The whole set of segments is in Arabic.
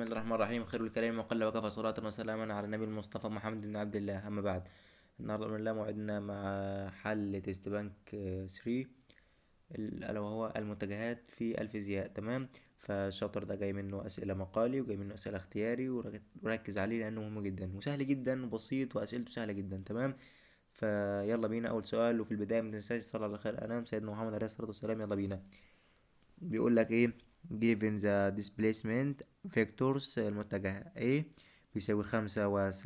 الله الرحمن الرحيم. خير الكلام وقل وكفى، صلاة وسلاما على النبي المصطفى محمد بن عبد الله. أما بعد، النهارده بإذن الله موعدنا مع حل تيست بانك 3، ألا وهو المتجهات في الفيزياء. تمام. فالشابتر ده جاي منه أسئلة مقالي وجاي منه أسئلة اختياري، وركز عليه لأنه مهم جدا وسهل جدا وبسيط وأسئلته سهلة جدا. تمام. فيلا بينا أول سؤال. وفي البداية متنساش تصلي على خير أنام سيدنا محمد عليه الصلاة والسلام. يلا بينا. بيقول لك ايه؟ given the displacement vectors، المتجه A بيساوي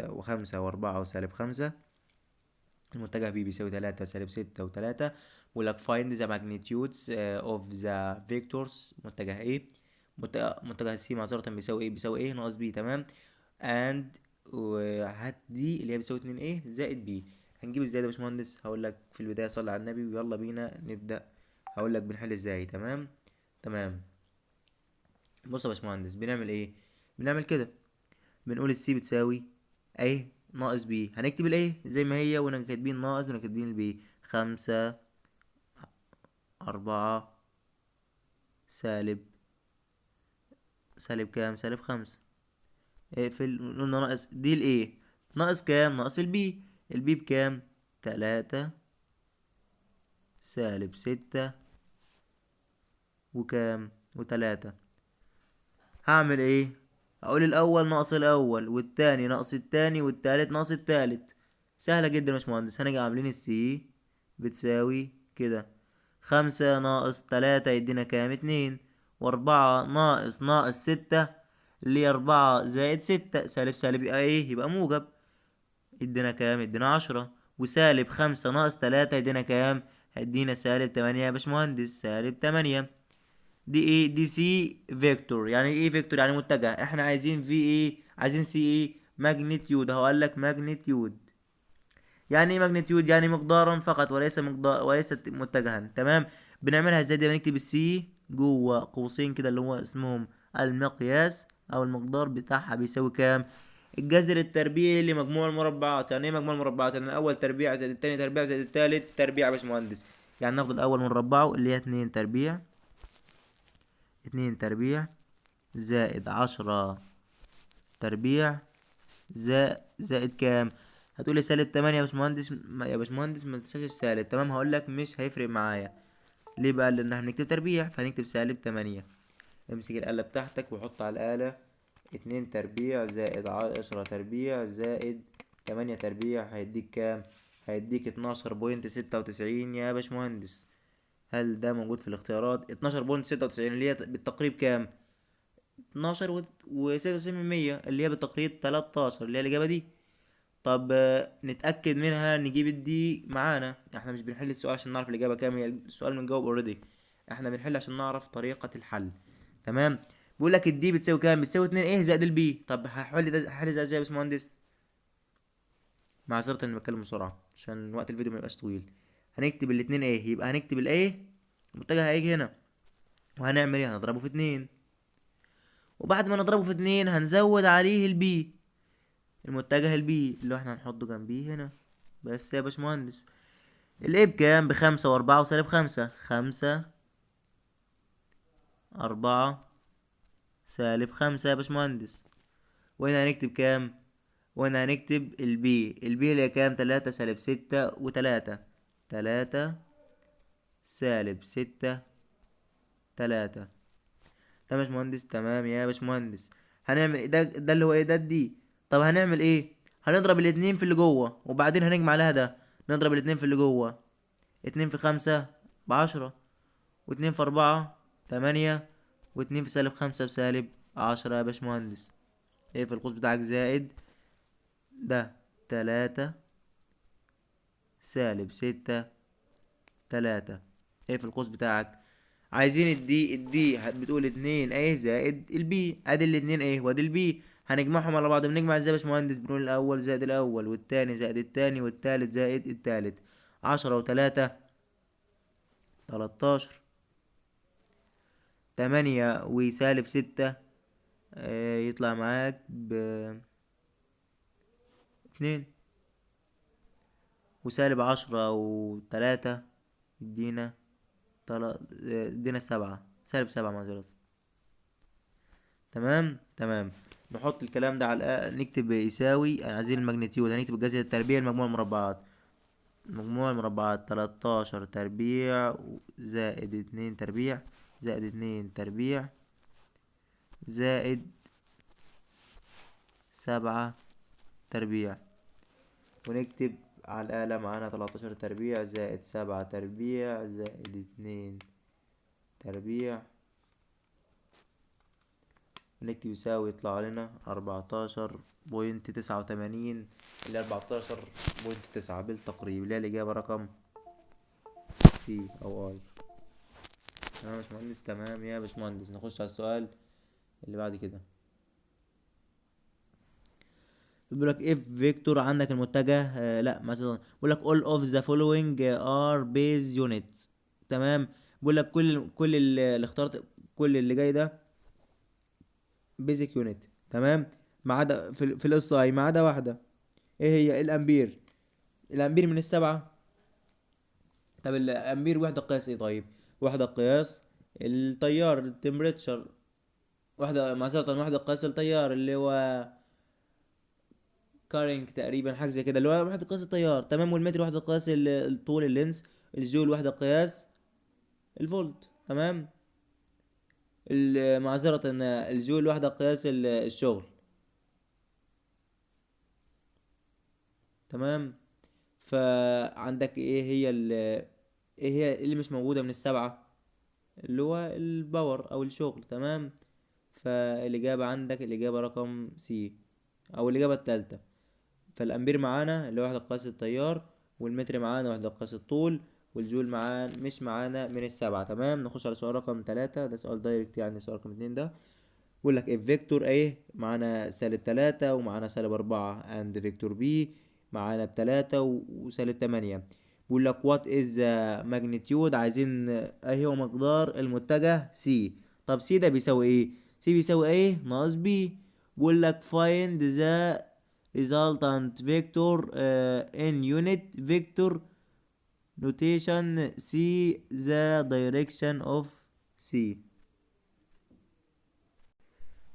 وخمسة وأربعة وسالب خمسة، المتجه B بيساوي تلاتة سالب ستة وتلاتة. بيقول لك find the magnitudes of the vectors متجه A. متجه C معذرة بيساوي ايه؟ بيساوي ايه ناقص B. تمام. and وهات دي اللي هي بيساوي اتنين ايه زائد B. هنجيب ازاي ده يا باشمهندس؟ هقول لك في البداية صلي على النبي ويلا بينا نبدأ. هقول لك بنحل ازاي. تمام. تمام. بص يا باشمهندس، بنعمل ايه؟ بنعمل كده، بنقول السي بتساوي ايه ناقص بي. هنكتب الايه زي ما هي ونبقى كاتبين ناقص ونبقى كاتبين البي. خمسة أربعة سالب كام؟ سالب خمسة. اقفل. قلنا ناقص دي الايه، ناقص كام؟ ناقص البي. البي بكام؟ تلاتة سالب ستة وكام؟ وتلاتة. هعمل ايه؟ اقول الاول ناقص الاول والتاني ناقص التاني والتالت ناقص التالت. سهلة جدا يا باشمهندس. هنيجي عاملين السي بتساوي كده، خمسة ناقص تلاتة يدينا كام؟ اتنين. واربعة ناقص ستة اللي هي اربعة زائد ستة سالب يبقى ايه؟ يبقى موجب. يدينا كام؟ يدينا عشرة. وسالب خمسة ناقص تلاتة يدينا كام؟ هيدينا سالب تمانية يا باشمهندس، سالب تمانية. دي ايه؟ دي سي فيكتور. يعني ايه فيكتور؟ يعني متجه. احنا عايزين في ايه؟ عايزين سي ايه؟ ماجنتيود. اهو قال لك ماجنتيود. يعني ايه ماجنتيود؟ يعني مقدارا فقط وليس مقدار وليست متجها. تمام. بنعملها ازاي دي؟ بنكتب السي جوه قوسين كده اللي هو اسمهم المقياس او المقدار بتاعها بيساوي كام؟ الجذر التربيعي لمجموع المربعات. يعني ايه مجموع المربعات؟ يعني الاول تربيع زائد التاني تربيع زائد التالت تربيع يا باشمهندس. يعني ناخد الاول ونربعه اللي هي اتنين تربيع، اتنين تربيع زائد عشرة تربيع زائد كام؟ هتقولي سالب تمانية يا باشمهندس. يا باشمهندس ما تنساش السالب. تمام. هقولك مش هيفرق معايا. ليه بقى؟ لان احنا هنكتب تربيع فهنكتب سالب تمانية. امسك الآلة بتاعتك وحط على الآلة اتنين تربيع زائد عشرة تربيع زائد تمانية تربيع. هيديك كام؟ هيديك 12.96 يا باشمهندس. هل ده موجود في الاختيارات؟ 12.96 اللي هي بالتقريب كام؟ 12.96% اللي هي بالتقريب 13 اللي هي الإجابة دي. طب نتأكد منها نجيب الدي معانا. احنا مش بنحل السؤال عشان نعرف الإجابة كام، هي السؤال بنجاوب اوريدي. احنا بنحل عشان نعرف طريقة الحل. تمام. بيقول لك الدي بتساوي كام؟ بتساوي 2 ايه زائد البي. طب هحل ده ازاي يا باشمهندس؟ معذرة اني بتكلم بسرعة عشان وقت الفيديو ما يبقاش طويل. هنكتب الاتنين ايه، يبقى هنكتب الايه المتجه هيجي هنا، وهنعمل ايه؟ هنضربه في اتنين. وبعد ما نضربه في اتنين هنزود عليه البي، المتجه البي اللي احنا هنحطه جنبيه هنا. بس يا باشمهندس الايه بكام؟ بخمسة واربعة وسالب خمسة. خمسة اربعة سالب خمسة يا باشمهندس. وهنا هنكتب كام؟ وهنا هنكتب البي اللي هي كام؟ تلاتة سالب ستة وتلاتة. تلاتة سالب ستة تلاتة. تمام يا باشمهندس. تمام يا باشمهندس. هنعمل إيه؟ ده اللي هو ايه؟ ده دي. طب هنعمل ايه؟ هنضرب الاتنين في اللي جوه وبعدين هنجمع عليها ده. نضرب الاتنين في اللي جوه، اتنين في خمسة بعشرة، واتنين في أربعة تمانية، واتنين في سالب خمسة بسالب عشرة يا باشمهندس. ايه في القوس بتاعك؟ زائد ده تلاتة سالب ستة تلاتة. ايه في القوس بتاعك؟ عايزين الدي بتقول اتنين ايه زائد البي. ادي الاتنين ايه وادي البي، هنجمعهم على بعض. بنجمع ازاي يا باشمهندس؟ بنقول الاول زائد الاول والتاني زائد التاني والتالت زائد التالت. عشرة وتلاتة 13. تمانية وسالب ستة يطلع معاك اتنين. وسالب عشرة وتلاتة يدينا يدينا سبعة، سالب سبعة معذرة. تمام. تمام. نحط الكلام ده على نكتب يساوي، عايزين الماجنتيود، هنكتب الجذر التربيع لمجموع المربعات. مجموع المربعات 13 تربيع زائد 2 تربيع زائد 2 تربيع زائد 7 تربيع. ونكتب على الآلة معانا 13 تربيع زائد 7 تربيع زائد 2 تربيع، ونكتب يساوي، يطلع لنا 14.89، اللي 14.9 بالتقريب، اللي هي الإجابة رقم سي أو اي. تمام يا باشمهندس، تمام يا باشمهندس. نخش على السؤال اللي بعد كده. بيقول لك اف فيكتور، عندك المتجه لا مثلا بيقول لك all of the following are base units. تمام. بيقول لك كل اللي اخترت، كل اللي جاي ده بيزك يونت. تمام. ما عدا في الاس اي ما عدا واحده. ايه هي؟ الامبير. الامبير من السبعه. طب الامبير وحده قياس ايه؟ طيب وحده قياس التيار، التمبريتشر. واحده معذره، وحده قياس التيار اللي هو كارينج تقريبا، حاجه زي كده، اللي هو وحده قياس التيار. تمام. والمتر وحده قياس الطول، اللينس. الجول وحده قياس الفولت. تمام. معذره ان الجول وحده قياس الشغل. تمام. فعندك ايه هي اللي مش موجوده من السبعه؟ اللي هو الباور او الشغل. تمام. فالاجابه عندك الاجابه رقم سي او الاجابه الثالثه. فالامبير معانا اللي هو وحدة قياس التيار، والمتر معانا وحدة قياس الطول، والجول معانا مش معانا من السبعة. تمام. نخش على سؤال رقم 3، ده سؤال دايركت يعني. سؤال رقم 2 ده بيقول لك الفيكتور ايه معانا -3 ومعانا -4، اند فيكتور بي معانا ب3 وسالب 8. بيقول لك وات از ماجنتيود، عايزين ايه هو مقدار المتجه سي. طب سي ده بيساوي ايه؟ سي بيساوي ايه ناقص بي. بيقول لك find the resultant vector in unit vector notation c the direction of c.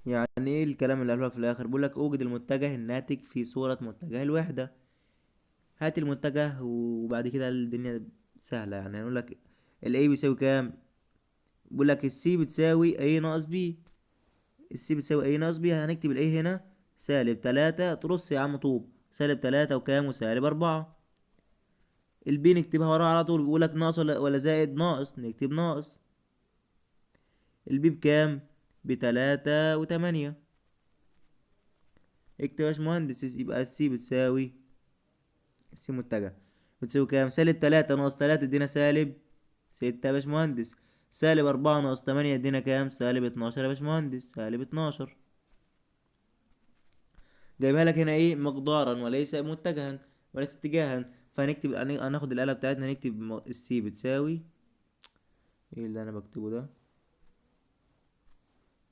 يعني ايه الكلام اللي قاله لك في الاخر؟ بيقول لك اوجد المتجه الناتج في صورة متجه الوحدة. هات المتجه وبعد كده الدنيا سهلة. يعني هنقول لك الاي بيساوي كام؟ بيقول لك السي بتساوي اي ناقص بي. السي بتساوي اي ناقص بي، هنكتب الاي هنا -3 ترص يا عم طوب، -3 وكام وسالب 4. البي نكتبها وراها على طول. بيقول لك ناقص ولا زائد؟ ناقص، نكتب ناقص. البي بكام؟ ب3 و8. اكتب يا باشمهندس. يبقى السي بتساوي، السي متجه بتساوي كام؟ -3 ناقص 3 ادينا -6 يا باشمهندس. -4 ناقص 8 ادينا كام؟ -12 يا باشمهندس، -12. جايبها لك هنا ايه؟ مقدارا وليس متجها وليس اتجاها. فهنكتب، هناخد الآلة بتاعتنا نكتب السي بتساوي ايه اللي انا بكتبه ده؟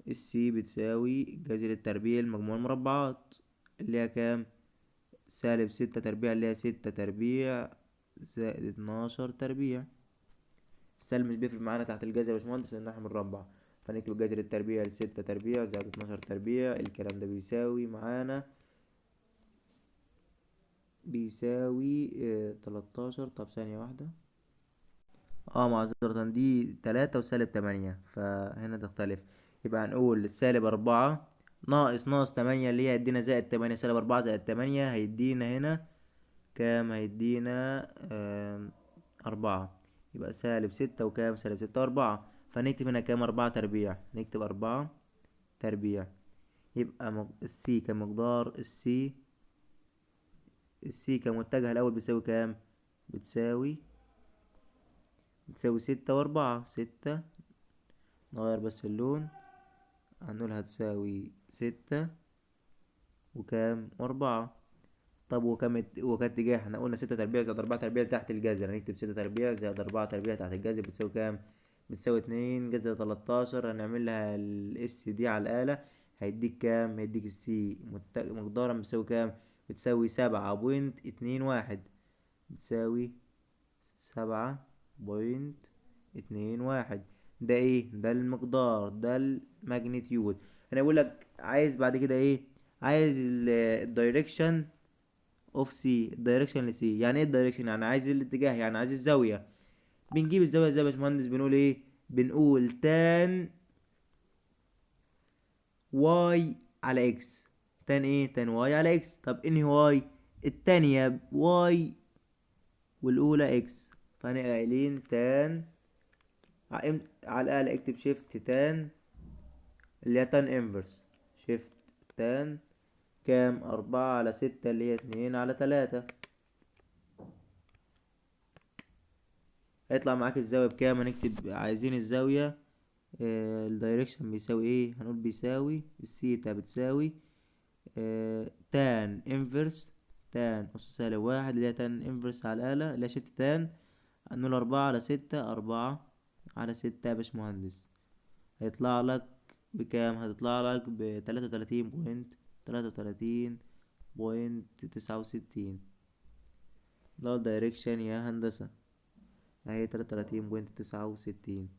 السي بتساوي جذر التربيع لمجموع المربعات، اللي هي كام؟ -6 تربيع، اللي هي 6 تربيع زائد 12 تربيع. السالب مش بيفرق معانا تحت الجذر يا باشمهندس لان احنا بنربع. فنكتب جذر التربيع ل6 تربيع زائد 12 تربيع. الكلام ده بيساوي معانا، بيساوي 13. طب ثانية واحدة، معذرة، دي 3 وسالب 8 فهنا تختلف. يبقى هنقول -4 ناقص 8 اللي هي هيدينا زائد 8. -4 زائد 8 هيدينا هنا كام؟ هيدينا 4. يبقى -6 وكام؟ -6 و4. فنكتب هنا كام؟ 4 تربيع. نكتب 4 تربيع. يبقى السي كمقدار السي كمتجه الأول بيساوي كام؟ بتساوي 6 و4. 6، نغير بس اللون، هنقول هتساوي 6 وكام؟ و4. طب وكاتجاه احنا قلنا 6 تربيع زائد 4 تربيع تحت الجذر. هنكتب 6 تربيع زائد 4 تربيع تحت الجذر بتساوي كام؟ بتساوي 2 جذر 13. هنعمل لها الاس دي على الآلة، هيديك كام؟ هيديك السي مقدارا بتساوي كام؟ بتساوي 7.21. بتساوي 7.21. ده ايه؟ ده المقدار، ده الماجنتيود. انا بقول لك عايز بعد كده ايه؟ عايز الدايركشن اوف سي، الدايركشن لسي. يعني ايه الدايركشن؟ يعني عايز الاتجاه، يعني عايز الزاويه. بنجيب الزاويه ازاي يا باشمهندس؟ بنقول ايه؟ بنقول تان واي على اكس. تان ايه؟ تان واي على اكس. طب انهي واي؟ التانية واي والاولى اكس. فانا قايلين تان على الاقل اكتب شيفت تان اللي هي تان انفرس. شيفت تان كام؟ 4/6 اللي هي 2/3. هيطلع معاك الزاوية بكام؟ هنكتب عايزين الزاوية. الدايركشن بيساوي ايه؟ هنقول بيساوي السيتا بتساوي تان انفرس تان أس -1 اللي هي تان انفرس على الآلة اللي هي شيفت تان. هنقول 4/6. 4/6 يا باشمهندس. هيطلع لك بكام؟ هتطلع لك ب33.69. ده الدايركشن يا هندسة، اهي 33.69.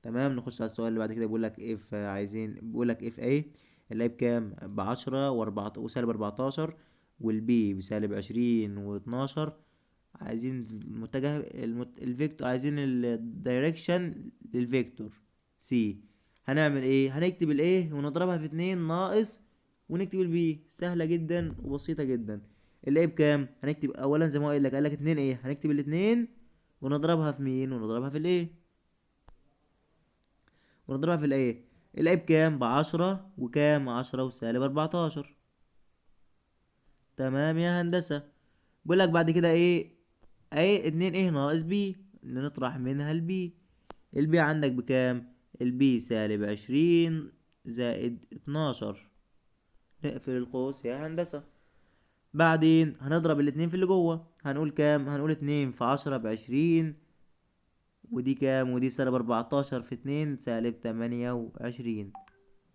تمام. نخش على السؤال اللي بعد كده. بيقول لك اف عايزين، بيقول لك اف ايه اللي هي بكام؟ ب10 وسالب 14، والبي بسالب 20 و12. عايزين المتجه الفيكتور، عايزين الدايركشن للفيكتور سي. هنعمل ايه؟ هنكتب الايه ونضربها في 2 ناقص، ونكتب البي. سهلة جدا وبسيطة جدا. الايه بكام؟ هنكتب اولا زي ما هو قايل لك، قال لك 2 ايه، هنكتب الاتنين ونضربها في مين؟ ونضربها في الايه، ونضربها في الايه. الايه بكام؟ ب10 وكام؟ 10 وسالب 14. تمام يا هندسة. بيقول لك بعد كده ايه؟ ايه 2 ايه ناقص بي، نطرح منها البي. البي عندك بكام؟ البي سالب 20 زائد 12. نقفل القوس يا هندسة. بعدين هنضرب الاتنين في اللي جوه. هنقول كام؟ هنقول 2 في 10 ب20، ودي كام؟ ودي سالب 14 في 2 سالب 28.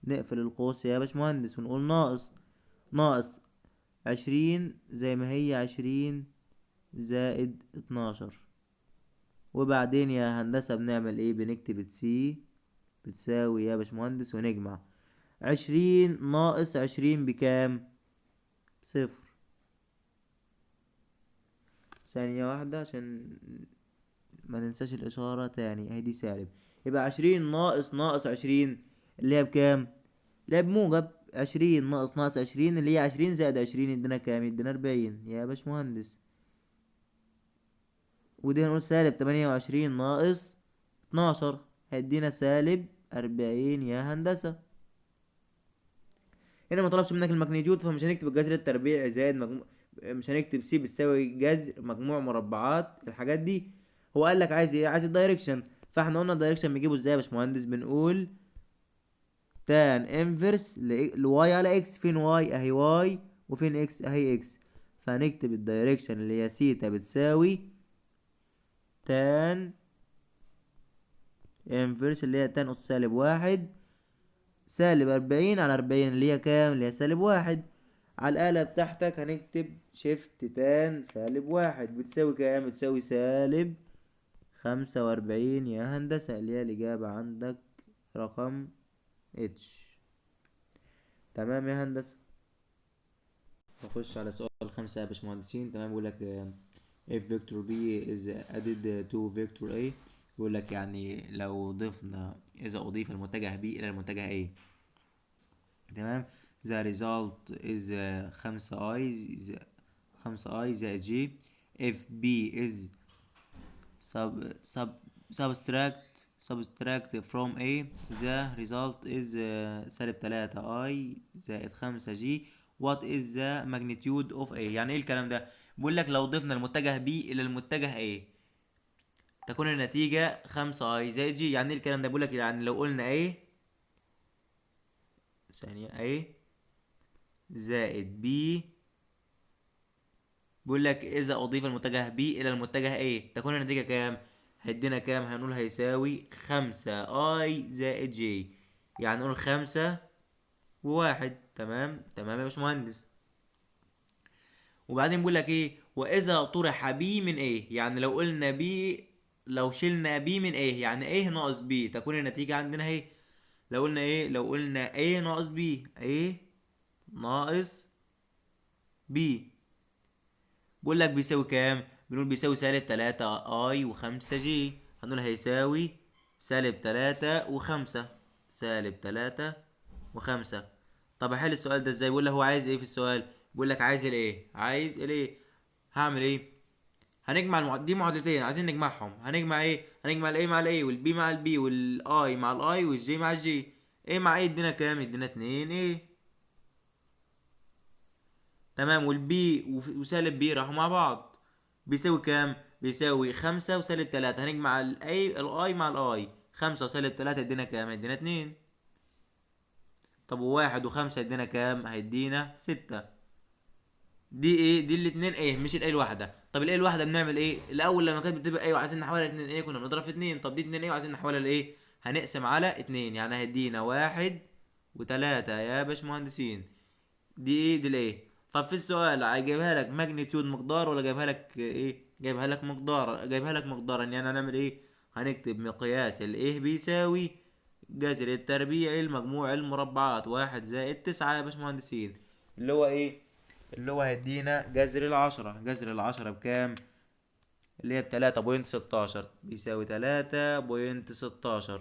نقفل القوس يا باشمهندس ونقول ناقص 20 زي ما هي 20 زائد 12. وبعدين يا هندسة بنعمل ايه؟ بنكتب سي بتساوي يا باشمهندس ونجمع 20 ناقص 20 بكام؟ صفر. ثانية واحدة عشان ما ننساش الإشارة تاني. اهي دي سالب. يبقى 20 ناقص 20 اللي هي بكام؟ اللي هي بموجب. 20 ناقص 20 اللي هي 20 زائد 20 يدينا كام؟ يدينا 40 يا باشمهندس. ودي هنقول سالب 28 ناقص 12 هيدينا سالب 40 يا هندسة. هنا ما طلبش منك الماجنيتيود، فمش هنكتب الجذر التربيعي زائد مجموع. مش هنكتب سي بتساوي جذر مجموع مربعات الحاجات دي. هو قال لك عايز ايه؟ عايز الدايركشن. فاحنا قلنا الدايركشن بنجيبه ازاي يا باشمهندس؟ بنقول تان انفرس لواي على اكس. فين واي؟ اهي واي. وفين اكس؟ اهي اكس. فهنكتب الدايركشن اللي هي سيتا بتساوي تان انفرس اللي هي تان أس -1 سالب 40/40 اللي هي كام؟ اللي هي -1. على الآلة بتاعتك هنكتب شيفت تان -1 بتساوي كام؟ بتساوي -45 يا هندسة، اللي هي الإجابة عندك رقم اتش. تمام يا هندسة. نخش على سؤال 5 يا باشمهندسين. تمام. بيقول لك if vector B is added to vector A. بيقول لك يعني لو ضفنا، إذا أضيف المتجه B إلى المتجه A. تمام. the result is 5i زائد j. if b is subtract from a, the result is -3i زائد 5g. what is the magnitude of a؟ يعني ايه الكلام ده؟ بيقول لك لو ضفنا المتجه b الى المتجه a تكون النتيجة 5i زائد g. يعني ايه الكلام ده؟ بيقول لك يعني لو قلنا a ثانية a زائد b، بيقول لك اذا اضيف المتجه B الى المتجه A تكون النتيجة كام؟ هيدينا كام؟ هنقول هيساوي 5i زائد j. يعني نقول 5 و1. تمام يا باشمهندس. وبعدين بيقول لك ايه؟ واذا طرح B من A، يعني لو قلنا B، لو شلنا B من A يعني A ناقص B تكون النتيجة عندنا اهي لو قلنا ايه، لو قلنا A ناقص B، A ناقص B، بقول لك بيساوي كام؟ بنقول بيساوي سالب 3 اي و5 جي. هنقول هيساوي سالب 3 و5، سالب 3 و5. طب احل السؤال ده ازاي؟ بيقول لك هو عايز ايه في السؤال؟ بيقول لك عايز الايه، عايز الايه. هعمل ايه؟ هنجمع دي معادلتين عايزين نجمعهم. هنجمع ايه؟ هنجمع الايه مع الايه، والبي مع البي، والاي مع الاي، والجي مع الجي. ايه مع ايه يدينا كام؟ يدينا 2 ايه. تمام. والبي وسالب بي راحوا مع بعض، بيساوي كام؟ بيساوي 5 وسالب 3. هنجمع الاي مع الاي، 5 وسالب 3 يدينا كام؟ يدينا 2. طب وواحد وخمسة يدينا كام؟ هيدينا 6. دي ايه؟ دي الاتنين ايه، مش الايه الواحدة. طب الايه الواحدة بنعمل ايه؟ الاول لما كانت بتبقى ايه وعايزين نحولها لاتنين ايه كنا بنضرب في اتنين. طب دي اتنين ايه وعايزين نحولها لايه؟ هنقسم على اتنين، يعني هيدينا واحد وتلاتة يا باشمهندسين. دي ايه؟ دي الايه. طب في السؤال جايبها لك ماجنتيود مقدار، ولا جايبها لك ايه؟ جايبها لك مقدار. جايبها لك مقدارا، يعني هنعمل ايه؟ هنكتب مقياس الايه بيساوي جذر التربيع المجموع المربعات 1 زائد 9 يا باشمهندسين. اللي هو ايه؟ اللي هو هيدينا جذر العشرة بكام؟ اللي هي ب3.16، بيساوي 3.16.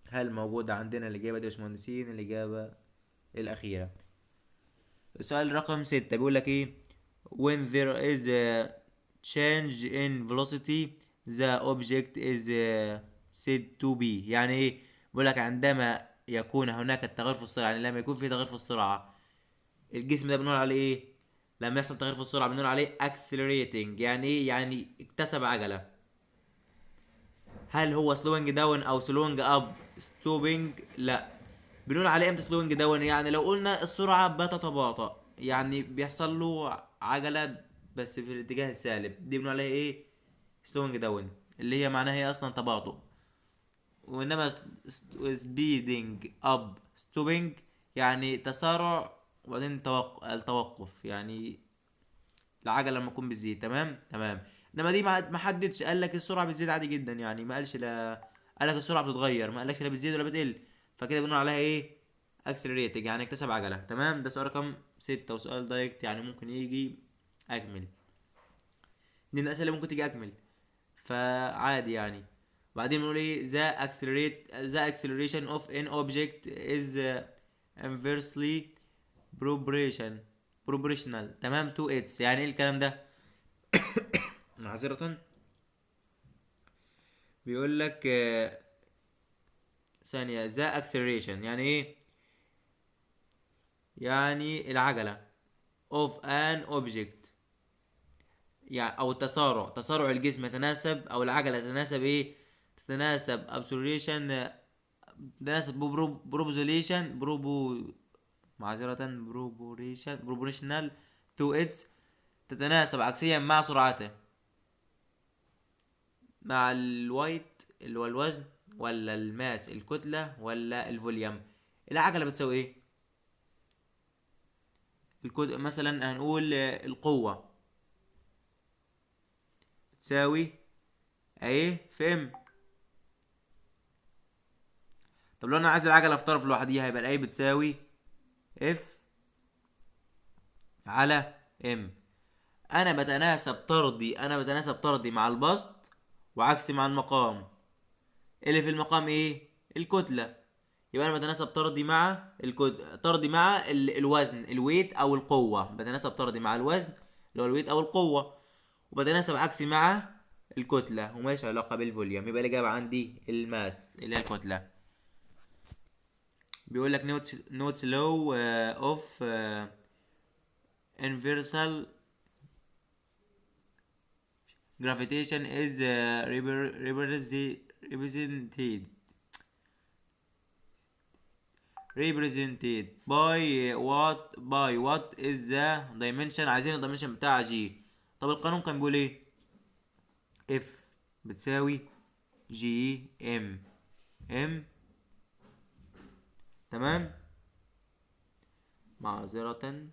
هل موجودة عندنا الإجابة دي يا باشمهندسين؟ الإجابة الأخيرة. السؤال رقم 6 بيقول لك ايه؟ when there is a change in velocity the object is said to be. يعني ايه؟ بيقول لك عندما يكون هناك التغير في السرعة، يعني لما يكون في تغير في السرعة، الجسم ده بنقول عليه ايه؟ لما يحصل تغير في السرعة بنقول عليه accelerating. يعني ايه؟ يعني اكتسب عجلة. هل هو slowing down او slowing up stopping؟ لا. بنقول عليه امتى slowing down؟ يعني لو قلنا السرعة بتتباطأ، يعني بيحصل له عجلة بس في الاتجاه السالب، دي بنقول عليها ايه؟ slowing down، اللي هي معناها هي اصلا تباطؤ. وانما speeding up stopping يعني تسارع وبعدين التوقف، يعني العجله لما تكون بتزيد. تمام تمام. انما دي ما حددش، قال لك السرعه بتزيد عادي جدا، يعني ما قالش لا، قال لك السرعه بتتغير، ما قالكش لا بتزيد ولا بتقل. فكده بنقول عليها ايه؟ اكسلريتنج، يعني اكتسب عجله. تمام. ده سؤال رقم 6، وسؤال دايركت يعني ممكن يجي اكمل. دي من الاسئله اللي ممكن تيجي اكمل، فعادي يعني. بعدين بنقول ايه؟ the acceleration of an object is inversely proportion proportional تمام to its. يعني ايه الكلام ده؟ معذرة. بيقول لك ثانية. ذا اكسلريشن يعني ايه؟ يعني العجلة of an object، يعني او التسارع، تسارع الجسم يتناسب، او العجلة تتناسب ايه؟ تتناسب acceleration، تتناسب بروبوزيليشن معذرة بروبوريشنال تو اتس، تتناسب عكسيا مع سرعته، مع الوايت اللي هو الوزن، ولا الماس الكتلة، ولا الفوليوم. العجلة بتساوي ايه؟ مثلا هنقول القوة تساوي ايه في ام. طب لو انا عايز العجلة في طرف لوحديها هيبقى الايه بتساوي اف على ام. انا بتناسب طردي مع البسط، وعكسي مع المقام. اللي في المقام ايه؟ الكتلة. يبقى انا بتناسب طردي مع الوزن الويت او القوة. بتناسب طردي مع الوزن اللي هو الويت او القوة، وبتناسب عكسي مع الكتلة، وماليش علاقة بالفوليوم. يبقى الإجابة عندي الماس اللي هي الكتلة. بيقول لك نوتس لو اوف universal gravitation is represented by what is the dimension. عايزين الدايمنشن بتاع جي. طب القانون كان بيقول ايه؟ اف بتساوي جي ام. تمام. معذرة.